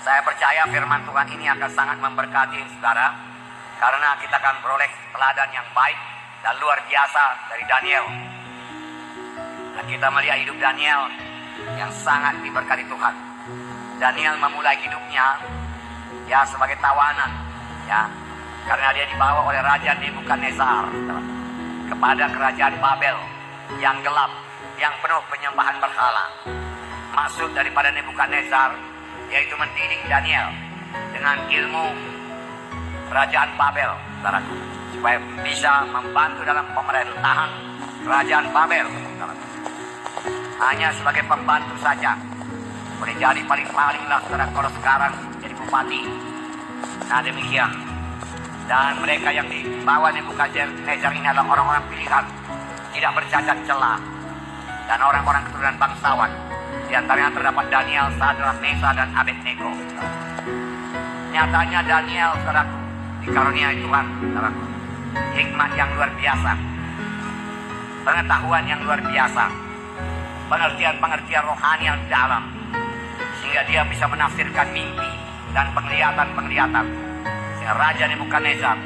Saya percaya firman Tuhan ini akan sangat memberkati saudara, karena kita akan beroleh teladan yang baik dan luar biasa dari Daniel. Dan kita melihat hidup Daniel yang sangat diberkati Tuhan. Daniel memulai hidupnya ya sebagai tawanan, ya, karena dia dibawa oleh Raja Nebukadnezar kepada kerajaan Babel yang gelap, yang penuh penyembahan berhala. Maksud daripada Nebukadnezar yaitu mendidik Daniel dengan ilmu kerajaan Babel, saudaraku, supaya bisa membantu dalam pemerintahan kerajaan Babel, saudaraku. Hanya sebagai pembantu saja, boleh jadi paling-paling lah saudara kalau sekarang jadi bupati. Nah demikian. Dan mereka yang dibawa Nebukadnezar ini adalah orang-orang pilihan, tidak bercacat celah, dan orang-orang keturunan bangsawan. Di antaranya terdapat Daniel, Sadrak, Mesa, dan Abednego. Nyatanya Daniel, saudaraku, dikaruniai Tuhan, saudaraku, hikmat yang luar biasa, pengetahuan yang luar biasa, pengertian-pengertian rohani yang dalam, sehingga dia bisa menafsirkan mimpi dan penglihatan-penglihatan. Sehingga Raja Nebukadnezar,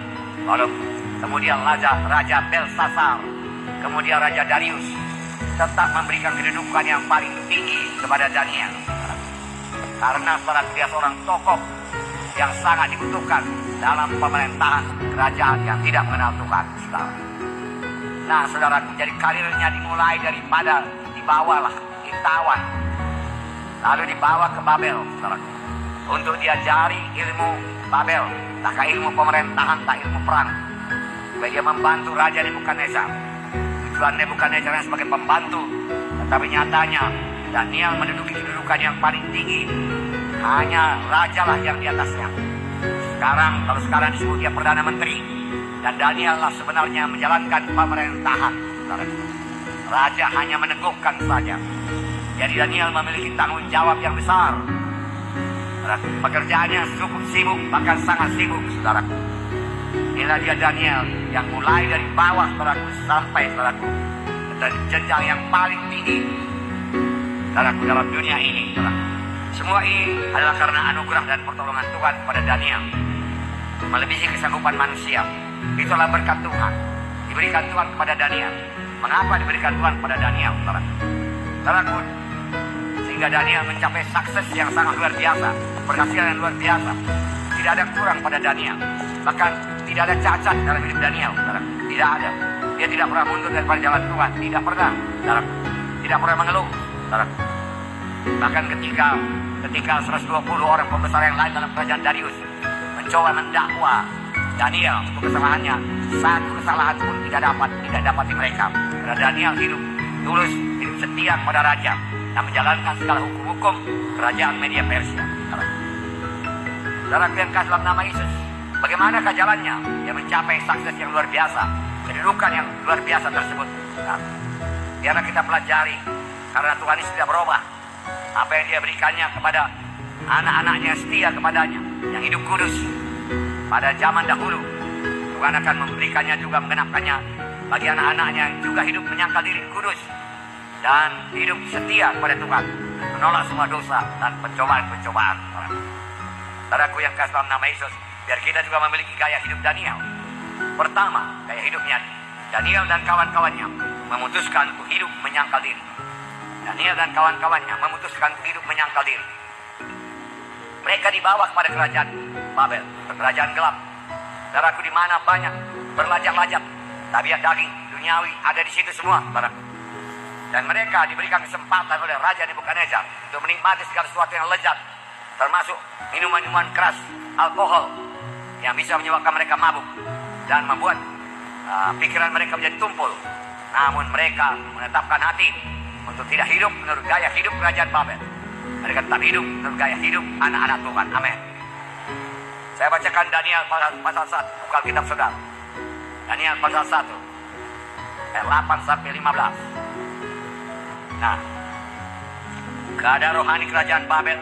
lalu kemudian Raja Belsasar, kemudian Raja Darius tetap memberikan kedudukan yang paling tinggi kepada Daniel, karena dia seorang tokoh yang sangat dibutuhkan dalam pemerintahan kerajaan yang tidak mengenal Tuhan, saudara. Nah saudaraku, jadi karirnya dimulai daripada dibawalah, ditawan, lalu dibawa ke Babel, saudaraku, untuk diajari ilmu Babel, tak ilmu pemerintahan, tak ilmu perang, supaya dia membantu Raja Nebukadnezar. Tuhan Nebukadnezar sebagai pembantu, tetapi nyatanya Daniel menduduki kedudukan yang paling tinggi. Hanya rajalah yang di atasnya. Kalau sekarang disebut dia Perdana Menteri, dan Daniel lah sebenarnya menjalankan pemerintahan. Raja hanya meneguhkan saja. Jadi Daniel memiliki tanggung jawab yang besar. Pekerjaannya cukup sibuk, bahkan sangat sibuk, saudaraku. Inilah dia Daniel yang mulai dari bawah, saudaraku, sampai, saudaraku, dan jenjang yang paling tinggi, saudaraku, dalam dunia ini, saudaraku. Semua ini adalah karena anugerah dan pertolongan Tuhan kepada Daniel, melebihi kesanggupan manusia. Itulah berkat Tuhan, diberikan Tuhan kepada Daniel. Mengapa diberikan Tuhan kepada Daniel, saudaraku? Saudaraku, sehingga Daniel mencapai sukses yang sangat luar biasa, berhasilan yang luar biasa. Tidak ada kurang pada Daniel, bahkan tidak ada cacat dalam hidup Daniel, saudaraku. Tidak ada. Dia tidak pernah mundur daripada jalan Tuhan, tidak pernah, saudaraku. Tidak pernah mengeluh, saudaraku. Bahkan ketika 120 orang pembesar yang lain dalam kerajaan Darius mencoba mendakwa Daniel untuk kesalahannya, satu kesalahan pun tidak dapati mereka. Karena Daniel hidup tulus, hidup setia kepada raja, dan menjalankan segala hukum-hukum kerajaan Media Persia. Saudaraku yang kasih dalam nama Yesus, bagaimanakah jalannya? Dia mencapai sukses yang luar biasa, kedudukan yang luar biasa tersebut. Nah, biarlah kita pelajari, karena Tuhan ini tidak berubah. Apa yang dia berikannya kepada anak-anaknya yang setia kepadanya, yang hidup kudus pada zaman dahulu, Tuhan akan memberikannya juga, menggenapkannya bagi anak-anaknya yang juga hidup menyangkal diri kudus dan hidup setia kepada Tuhan, menolak semua dosa dan pencobaan-pencobaan. Saudaraku yang kasih dalam nama Yesus, biar kita juga memiliki gaya hidup Daniel. Pertama, gaya hidupnya Daniel dan kawan-kawannya memutuskan untuk hidup menyangkal diri. Daniel dan kawan-kawannya memutuskan untuk hidup menyangkal diri. Mereka dibawa kepada kerajaan Babel, kerajaan gelap. Saudaraku, di mana banyak berlajak-lajak, tabiat daging duniawi ada di situ semua, saudaraku. Dan mereka diberikan kesempatan oleh Raja Nebukadnezar untuk menikmati segala sesuatu yang lezat, termasuk minuman-minuman keras, alkohol, yang bisa menyebabkan mereka mabuk dan membuat pikiran mereka menjadi tumpul. Namun mereka menetapkan hati untuk tidak hidup menurut gaya hidup kerajaan Babel. Mereka tetap hidup menurut gaya hidup anak-anak Tuhan. Amin. Saya bacakan Daniel pasal 1, buka kitab saudara. Daniel pasal 1, ayat 8 sampai 15. Nah, keadaan rohani kerajaan Babel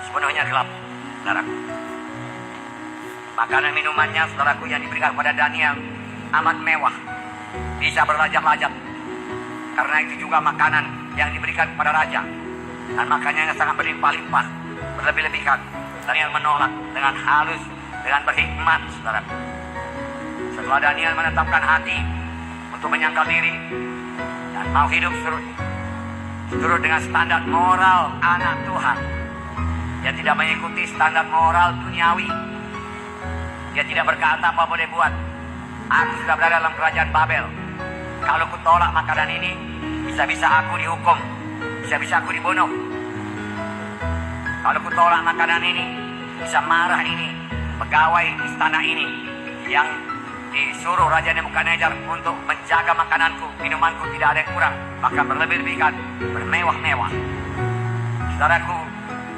sepenuhnya gelap, saudaraku. Makanan minumannya, saudaraku, yang diberikan kepada Daniel amat mewah, bisa berlajak-lajak. Karena itu juga makanan yang diberikan kepada raja, dan makanannya sangat berlimpah-limpah, berlebih-lebihkan. Daniel menolak dengan halus, dengan berhikmat, saudara. Setelah Daniel menetapkan hati untuk menyangkal diri dan mau hidup seturut dengan standar moral anak Tuhan, dia tidak mengikuti standar moral duniawi. Dia tidak berkata apa boleh buat. Aku sudah berada dalam kerajaan Babel. Kalau ku tolak makanan ini, bisa-bisa aku dihukum, bisa-bisa aku dibunuh. Kalau ku tolak makanan ini, bisa marah ini pegawai istana ini yang disuruh Raja Nebukadnezar untuk menjaga makananku, minumanku tidak ada yang kurang, bahkan berlebih-lebihkan, bermewah-mewah. Saudaraku,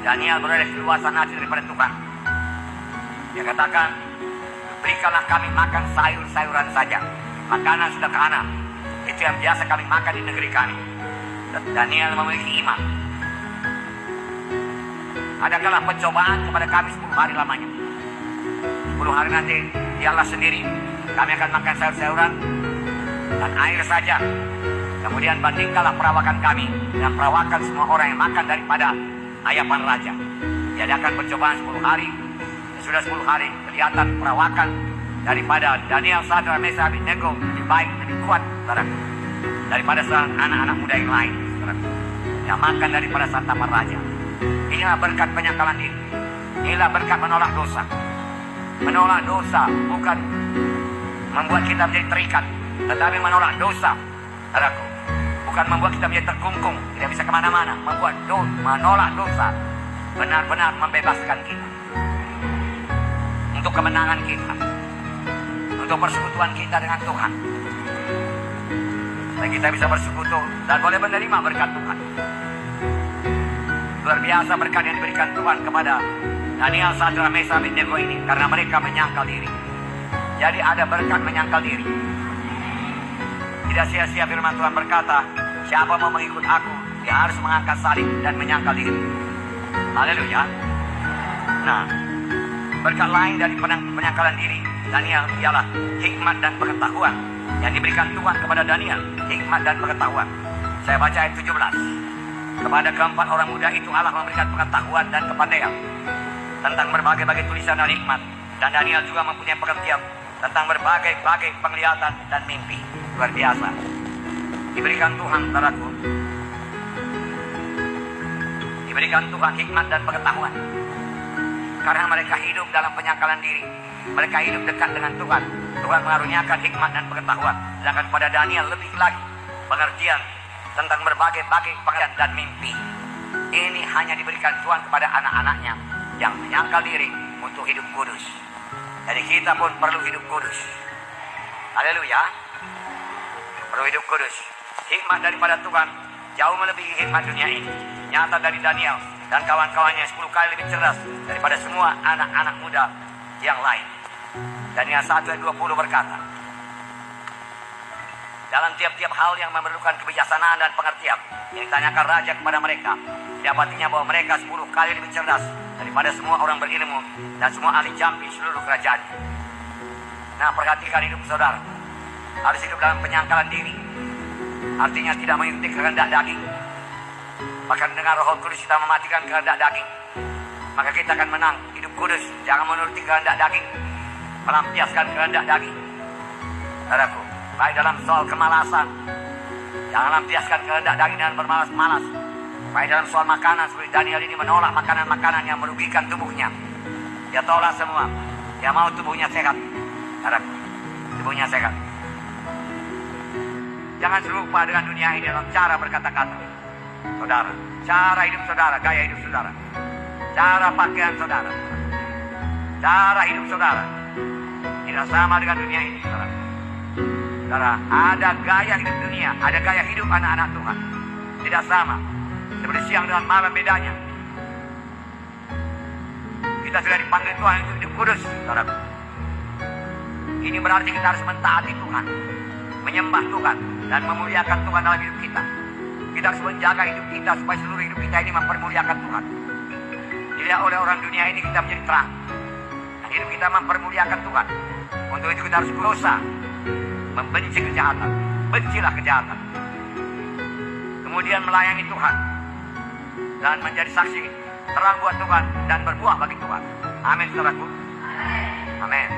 Daniel berada di luasan hati daripada Tuhan. Dia katakan, berikanlah kami makan sayur-sayuran saja, makanan sederhana, itu yang biasa kami makan di negeri kami. Daniel memiliki iman. Adakanlah pencobaan kepada kami 10 hari lamanya. 10 hari nanti dialah sendiri. Kami akan makan sayur-sayuran dan air saja. Kemudian bandingkanlah perawakan kami dengan perawakan semua orang yang makan daripada ayapan raja. Diadakan pencobaan 10 hari. Sudah 10 hari kelihatan perawakan daripada Daniel, Sadrak, Mesakh, Abednego lebih baik, lebih kuat, saudara, daripada anak-anak muda yang lain, saudara, yang makan daripada santapan raja. Inilah berkat penyangkalan diri. Inilah berkat menolak dosa. Menolak dosa bukan membuat kita menjadi terikat, tetapi menolak dosa, saudaraku, bukan membuat kita menjadi terkungkung, tidak bisa kemana-mana. Menolak dosa benar-benar membebaskan kita untuk kemenangan kita, untuk persekutuan kita dengan Tuhan. Dan kita bisa bersekutu dan boleh menerima berkat Tuhan. Luar biasa berkat yang diberikan Tuhan kepada Daniel, Sadrak, Mesakh, Abednego ini, karena mereka menyangkal diri. Jadi ada berkat menyangkal diri. Tidak sia-sia firman Tuhan berkata, siapa mau mengikut aku, dia harus mengangkat salib dan menyangkal diri. Haleluya. Nah, berkat lain dari penyangkalan diri Daniel ialah hikmat dan pengetahuan yang diberikan Tuhan kepada Daniel. Hikmat dan pengetahuan. Saya baca ayat 17. Kepada keempat orang muda itu Allah memberikan pengetahuan dan kepandaian tentang berbagai-bagai tulisan dan hikmat. Dan Daniel juga mempunyai pengertian tentang berbagai-bagai penglihatan dan mimpi. Luar biasa. Diberikan Tuhan, saudaraku. Diberikan Tuhan hikmat dan pengetahuan. Karena mereka hidup dalam penyangkalan diri. Mereka hidup dekat dengan Tuhan. Tuhan mengaruniakan hikmat dan pengetahuan. Sedangkan pada Daniel lebih lagi pengertian tentang berbagai-bagai pengertian dan mimpi. Ini hanya diberikan Tuhan kepada anak-anaknya yang menyangkal diri untuk hidup kudus. Jadi kita pun perlu hidup kudus. Haleluya. Perlu hidup kudus. Hikmat daripada Tuhan jauh melebihi hikmat dunia ini. Nyata dari Daniel dan kawan-kawannya 10 kali lebih cerdas daripada semua anak-anak muda yang lain. Daniel 1 ayat 20 berkata, dalam tiap-tiap hal yang memerlukan kebijaksanaan dan pengertian yang ditanyakan raja kepada mereka, dapatinya bahwa mereka 10 kali lebih cerdas daripada semua orang berilmu dan semua ahli jampi seluruh kerajaan. Nah, perhatikan hidup saudara. Harus hidup dalam penyangkalan diri. Artinya tidak mengikuti kehendak daging. Bahkan dengan Roh Kudus kita mematikan kehendak daging, maka kita akan menang hidup kudus. Jangan menuruti kehendak daging, melampiaskan kehendak daging. Saudaraku, baik dalam soal kemalasan, jangan lampiaskan kehendak daging dan bermalas-malas. Baik dalam soal makanan, seperti Daniel ini menolak makanan-makanan yang merugikan tubuhnya. Dia tolak semua. Dia mau tubuhnya sehat. Saudaraku, tubuhnya sehat. Jangan serupa dengan dunia ini dalam cara berkata-kata. Saudara, cara hidup saudara, gaya hidup saudara, cara pakaian saudara, cara hidup saudara tidak sama dengan dunia ini, saudara. Saudara, ada gaya hidup dunia, ada gaya hidup anak-anak Tuhan, tidak sama. Seperti siang dan malam bedanya. Kita sudah dipanggil Tuhan untuk hidup kudus, saudara. Ini berarti kita harus mentaati Tuhan, menyembah Tuhan, dan memuliakan Tuhan dalam hidup kita. Kita harus menjaga hidup kita supaya seluruh hidup kita ini mempermuliakan Tuhan. Tidak oleh orang dunia ini kita menjadi terang. Dan hidup kita mempermuliakan Tuhan. Untuk itu kita harus berusaha membenci kejahatan. Bencilah kejahatan. Kemudian melayani Tuhan dan menjadi saksi terang buat Tuhan, dan berbuah bagi Tuhan. Amin, saudaraku. Amin.